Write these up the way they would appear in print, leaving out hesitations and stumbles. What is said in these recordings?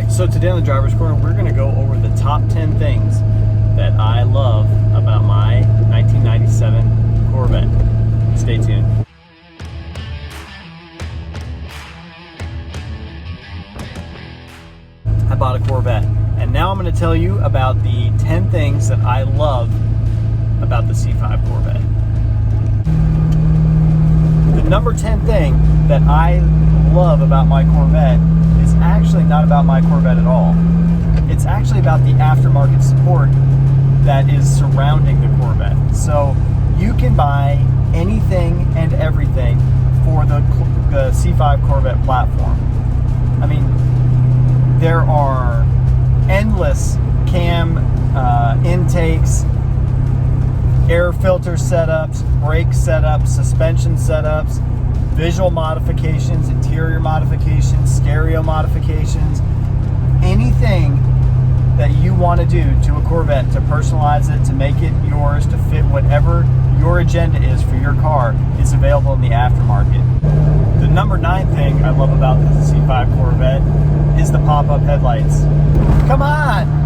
Alright, so today on the Driver's Corner, we're going to go over the top 10 things that I love about my 1997 Corvette. Stay tuned. I bought a Corvette, and now I'm going to tell you about the 10 things that I love about the C5 Corvette. The number 10 thing that I love about my Corvette is actually not about my Corvette at all. It's actually about the aftermarket support that is surrounding the Corvette. So you can buy anything and everything for the C5 Corvette platform. I mean, there are endless cam intakes, air filter setups, brake setups, suspension setups, visual modifications, interior modifications, stereo modifications, anything that you want to do to a Corvette to personalize it, to make it yours, to fit whatever your agenda is for your car is available in the aftermarket. The number 9 thing I love about the C5 Corvette is the pop-up headlights. Come on!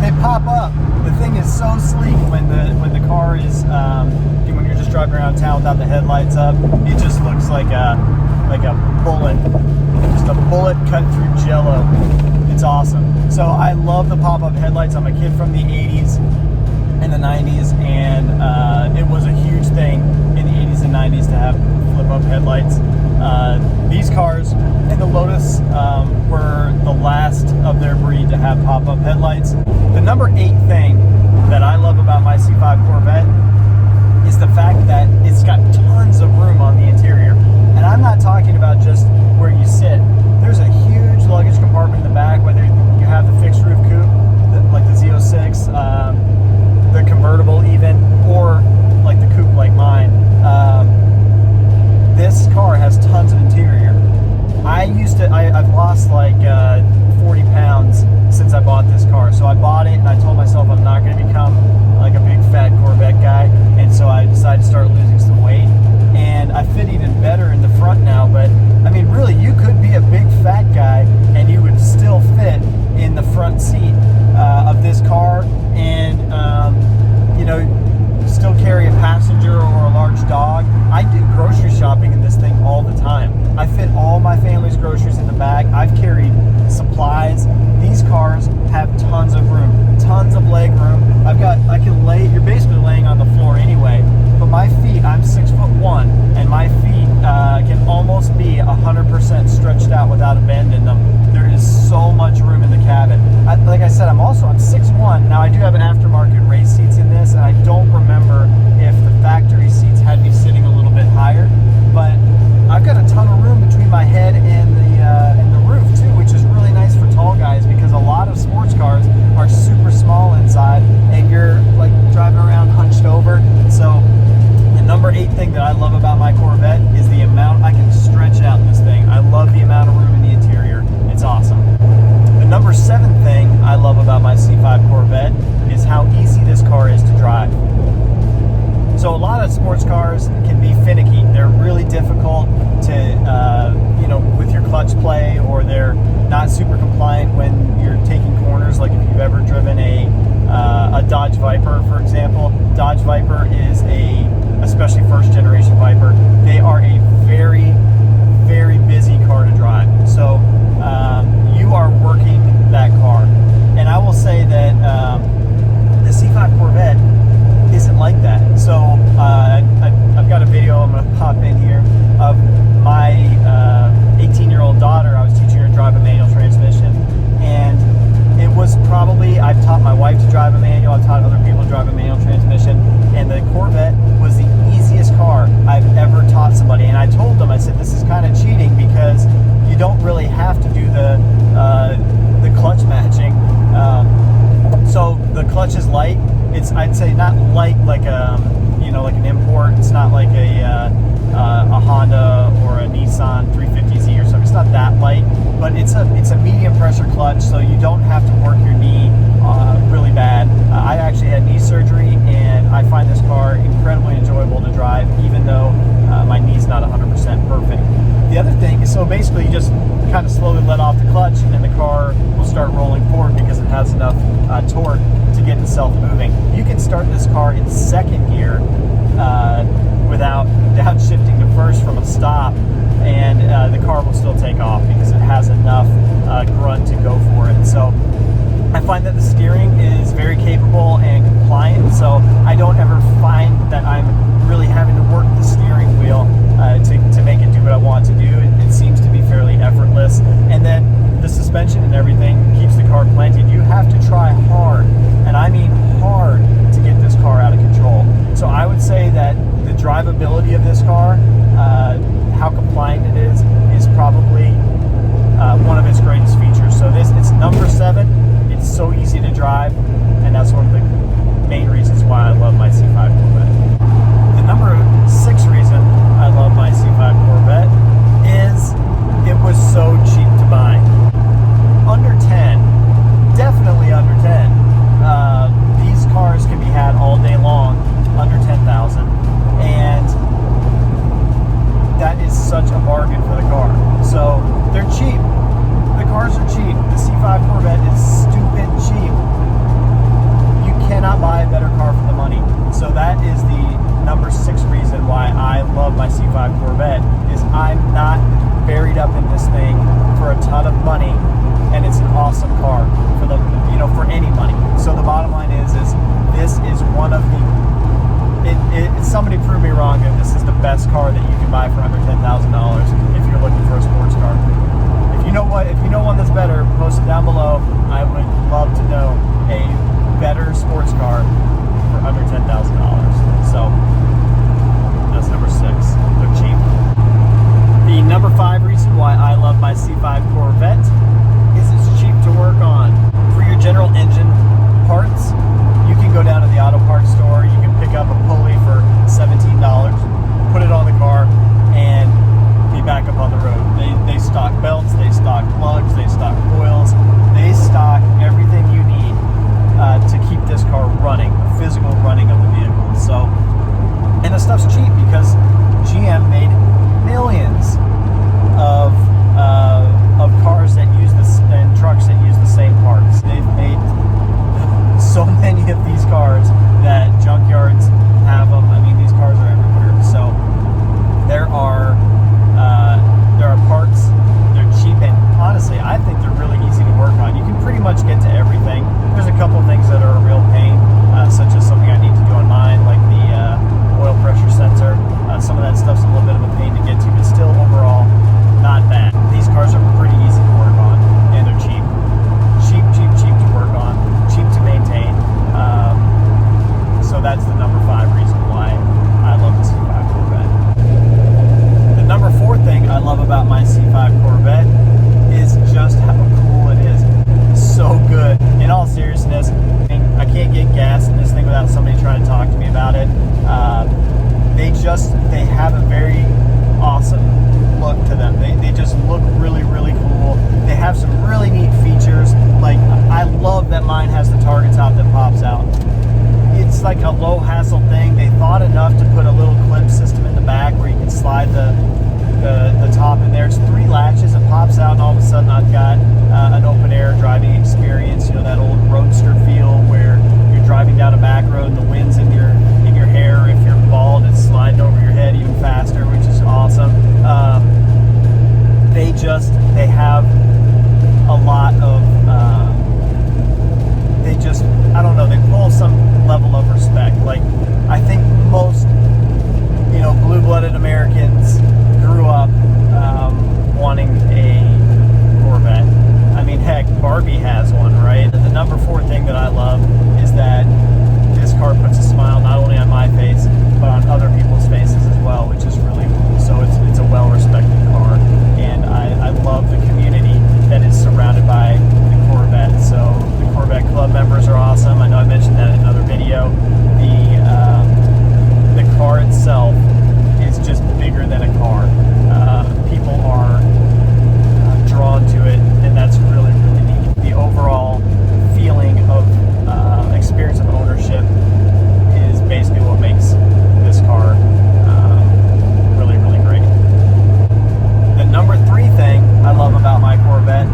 They pop up. The thing is so sleek when the car is when you're just driving around town without the headlights up. It just looks like a bullet, just a bullet cut through jello. It's awesome. So I love the pop-up headlights. I'm a kid from the 80s and the 90s, and it was a huge thing in the 80s and 90s to have flip-up headlights. These cars and the Lotus were the last of their breed to have pop-up headlights. The number 8 thing that I love about my C5 Corvette is the fact that it's got tons of room on the interior. And I'm not talking about just where you sit. There's a huge luggage compartment in the back, whether you have the fixed roof coupe, like the Z06, the convertible even, or like the coupe like mine. This car has tons of interior. I've lost like 40 pounds since I bought this car. So I bought it and I told myself I'm not going to become like a big fat Corvette guy. And so I decided to start losing some weight. And I fit even better in the front now. But I mean, really, you could be a big fat guy and you would still fit in the front seat of this car. And, still carry a passenger or a large dog. I do grocery shopping in this thing all the time. I fit all my family's groceries in the back. I've carried supplies. These cars have tons of room, tons of leg room. You're basically laying on the floor anyway, but my feet, I'm 6'1", and my feet can almost be 100% stretched out without a bend in them. There is so much room in the cabin. Like I said, I'm 6'1". Now I do have an aftermarket race seats in this, and I don't remember if the factory seats had me sitting a little bit higher, but I've got a ton of room between my head and the roof too, which is really nice for tall guys because a lot of sports cars are super small inside and you're like driving around hunched over. So the number 8 thing that I love about my Corvette is the amount I can stretch out in this thing. I love the amount of room in the interior. It's awesome. The number 7 thing I love about my C5 Corvette is how easy this car is to drive. So a lot of sports cars can be finicky. They're really difficult to, with your clutch play, or they're not super compliant when you're taking corners. Like if you've ever driven a Dodge Viper, for example. Dodge Viper is especially first generation Viper, they are a very, very busy car to drive. So you are working that car. And I will say that the C5 Corvette isn't like that. So I've got a video I'm going to pop in here of my 18-year-old daughter. I was teaching her to drive a manual transmission, and it was I've taught my wife to drive a manual, I've taught other people to drive a manual transmission, and the Corvette was the easiest car I've ever taught somebody. And I told them, I said, this is kind of cheating because you don't really have to do the clutch matching. So the clutch is light. It's, I'd say, not light like like an import. It's not like a Honda or a Nissan 350Z or something. It's not that light, but it's a medium pressure clutch, so you don't have to work your knee really bad. I actually had knee surgery, and I find this car incredibly enjoyable to drive, even though my knee's not 100% perfect. The other thing is, so basically you just kind of slowly let off the clutch, and the car will start rolling forward because it has enough torque to get itself moving. You can start this car in second gear without downshifting to first from a stop, and the car will still take off because it has enough grunt to go for it. So I find that the steering is very capable and compliant, so I don't ever find that I'm really having to work the steering wheel to make it do what I want to do. It seems to be fairly effortless. And then the suspension and everything keeps the car planted. You have to try hard, and I mean hard, to get this car out of control. So I would say that the drivability of this car, how compliant it is probably one of its greatest features. So it's number 7. It's so easy to drive, and that's one of the main reasons why I love my C5 Corvette. The number 6 reason I love my C5 Corvette is it was so cheap to buy. Under 10, definitely under 10. These cars can be had all day long, under 10,000, and that is such a bargain for the car. So they're cheap. The cars are cheap. The C5 Corvette is stupid cheap. You cannot buy a better car for the money. So that is the number 6 reason why I love my C5 Corvette, is I'm not buried up in this thing for a ton of money, and it's an awesome car for for any money. So the bottom line is this is one of the somebody prove me wrong that this is the best car that you can buy for under $10,000 if you're looking for a sports car. If you know one that's better, post it down below. I would love to know a better sports car for under $10,000. So that's number 6. They're cheap. The number 5 reason why I love my C5 Corvette is it's cheap to work on. For your general engine parts, you can go down to the auto parts store. You can pick up a pulley for $17, put it on the car, and be back up on the road. They stock belts, they stock plugs, they stock coils, they stock everything you need to keep this car running, the physical running of the vehicle. So, and the stuff's cheap because GM made millions of cars that use this, and trucks that use the same parts. They've made so many of these cars that junkyards have them. I mean, these cars are everywhere. So there are parts. They're cheap, and honestly, I think they're really easy to work on. You can pretty much get to everything. There's a couple things that are a real pain, such as something I need to do on mine, like the oil pressure sensor. Some of that stuff's a little bit of a pain to get to, but still overall not bad. These cars are pretty easy to work on, and they're cheap. Cheap to work on, cheap to maintain. So that's the number 5 reason why I love the C5 Corvette. The number 4 thing I love about my C5 Corvette is just how cool it is. It's so good. In all seriousness, I can't get gas in this thing without somebody trying to talk to me about it. They have a very awesome look to them. They just look really, really cool. They have some really neat features. Like, I love that mine has the target top that pops out. It's like a low hassle thing. They thought enough to put a little clip system in the back where you can slide the top in there. It's 3 latches. It pops out, and all of a sudden I've got an open air driving experience. You know, that old roadster feel where you're driving down a back road and the wind's in your hair. If you're bald, it's sliding over your head even faster, which is awesome. They have a lot of I don't know, they pull some level of respect. Like, I think most blue-blooded Americans grew up wanting a Corvette. I mean, heck, Barbie has one, right? The number 4 thing that I love is that this car puts a smile not only on my face, but on other people's faces as well, which is really cool. So it's a well-respected car, and I love the community that is surrounded by the Corvette. So the Corvette Club members are awesome. I know I mentioned that in another video. The car itself is just bigger than a car. People are drawn to it, and that's really, really neat. The overall feeling of experience of ownership is basically what makes this car really, really great. The number 3 thing I love about my Corvette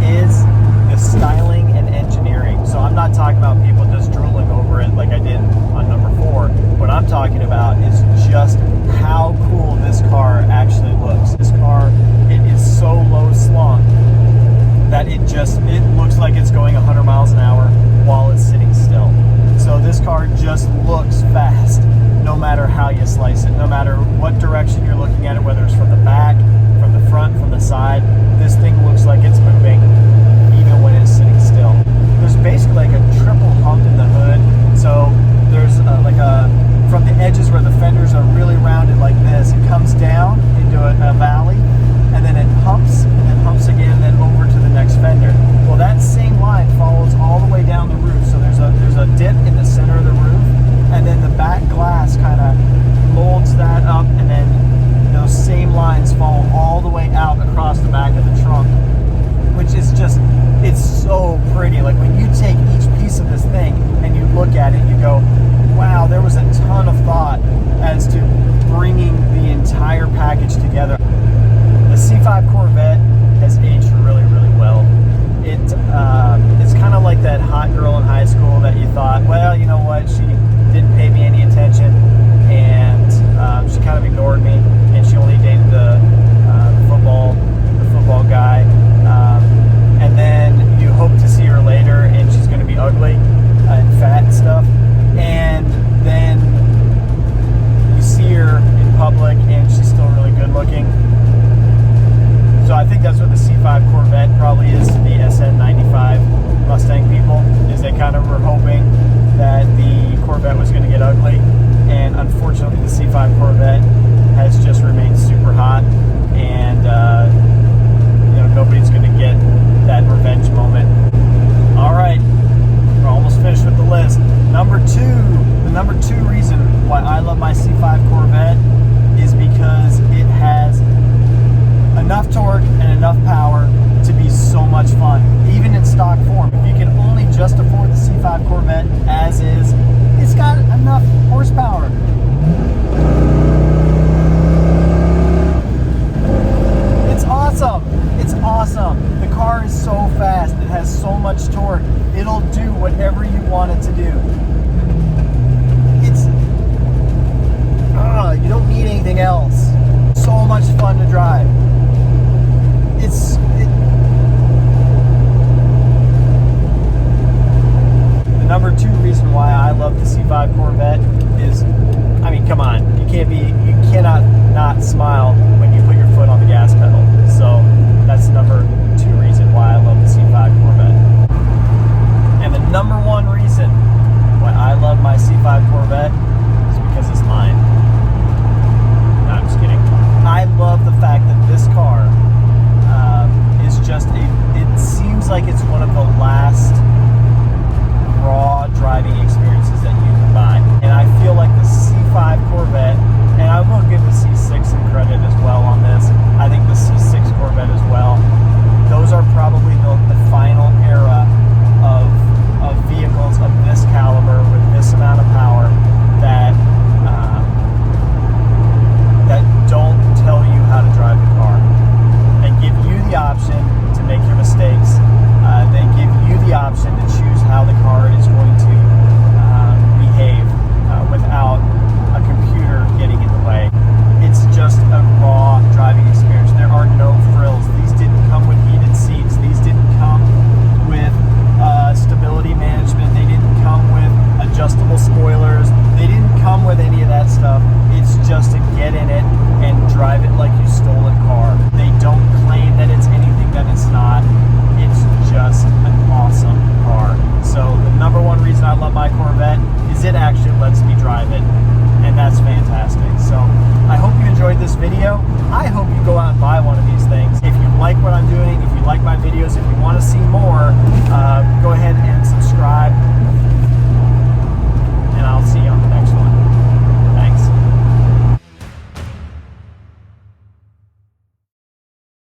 is the styling and engineering. So I'm not talking about people just drooling over it like I did on number 4. What I'm talking about is just how cool this car actually looks. This car, it is so low slung that it looks like it's going 100 miles an hour while it's sitting still. So this car just looks fast no matter how you slice it, no matter what direction you're looking at it, whether it's from the back, from the front, from the side. This thing looks like it's moving even when it's sitting still. There's basically like a triple hump in the hood. So there's from the edges where the fenders are really rounded like this, it comes down into a valley, and then it humps, and then humps again, and then over to the next fender. Well, that same line follows all the way down the roof. So there's a dip in the center of the roof, and then the back glass kind of molds that up, and then those same lines follow all the way out across the back of the trunk, which is just, it's so pretty. Like when you take each piece of this thing and you look at it, you go, wow, there was a ton of thought as to bringing the entire package together. The C5 Corvette has aged really, really well. It's kind of like that hot girl in high school that you thought, well, you know what, she didn't pay me any attention, and she kind of ignored me, and she only dated the football guy, and then you hope to see her later, and she's going to be ugly and fat and stuff, and then you see her in public, and she's still really good looking. So I think that's what the C5 Corvette probably is to the SN95 Mustang people, is they kind of were hoping that the Corvette was going to get ugly, and unfortunately the C5 Corvette has just remained super hot, and nobody's going to get that revenge moment. All right, we're almost finished with the list. The number two reason why I love my C5 Corvette is because it has enough torque and enough power to be so much fun, even in stock form. If you can only just afford the C5 Corvette as is, it's got enough horsepower. It's awesome. It's awesome. The car is so fast. It has so much torque. It'll do whatever you want it to do. You don't need anything else. So much fun to drive. The number 2 reason why I love the C5 Corvette is, I mean, come on, you cannot not smile when you put your foot on the gas pedal. So that's the number 2 reason why I love the C5 Corvette. And the number 1 reason why I love my C5 Corvette is because it's mine. No, I'm just kidding. I love the fact that this car is just it seems like it's one of the last raw driving experiences that you can buy. And I feel like the C5 Corvette, and I will give the C6 some credit as well on this. I think the C6 Corvette as well. Those are probably the final era of vehicles of this caliber with this amount of power that don't tell you how to drive the car. They give you the option to make your mistakes. They give you the option to choose how the car is going to behave without a computer getting in the way. It's just a raw driving experience. There are no frills. These didn't come with heated seats. These didn't come with stability management. They didn't come with adjustable spoilers. They didn't come with any of that stuff. It's just to get in it and drive it like you stole a car. They don't claim that it's anything that it's not. It's just an awesome car. So the number 1 reason I love my Corvette is it actually lets me drive it, and that's fantastic. So I hope you enjoyed this video. I hope you go out and buy one of these things. If you like what I'm doing, if you like my videos, if you want to see more,